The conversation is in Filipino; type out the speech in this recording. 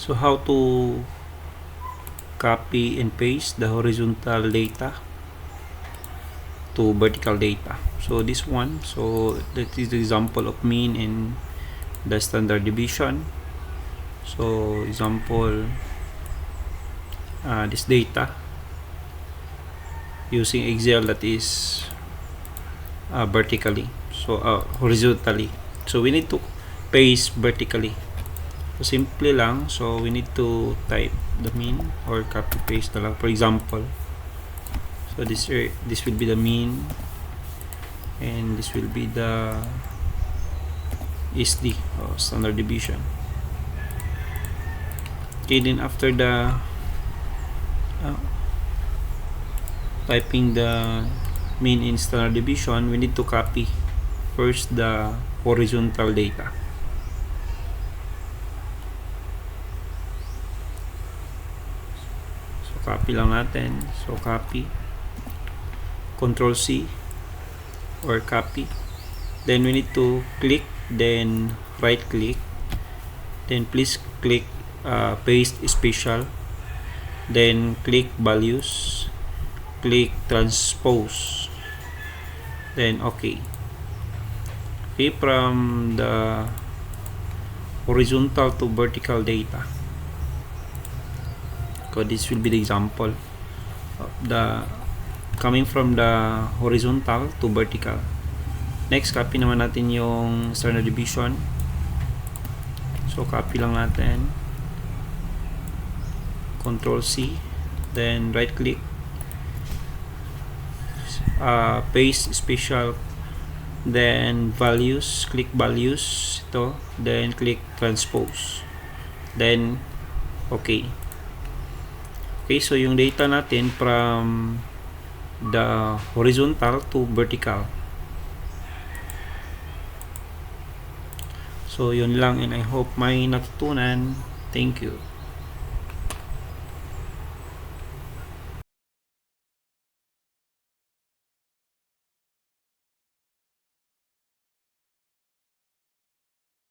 So how to copy and paste the horizontal data to vertical data. So this one, so that is the example of mean and the standard deviation. So example, this data using Excel that is vertically, so horizontally, so we need to paste vertically. So simple lang, so we need to type the mean or copy paste na lang. For example, so this will be the mean and this will be the SD, standard deviation. Okay, then after the typing the mean in standard deviation, we need to copy first the horizontal data. So copy lang natin. So copy, Control C or copy. Then we need to click, then right click, then please click paste special, then click values, click transpose, then okay. Okay, from the horizontal to vertical data. So this will be the example of the coming from the horizontal to vertical. Next, copy naman natin yung standard deviation. So copy lang natin, Control C, then right click, paste special, then values, click values ito, then click transpose, then okay. Okay, so yung data natin from the horizontal to vertical. So yun lang, and I hope may natutunan. Thank you.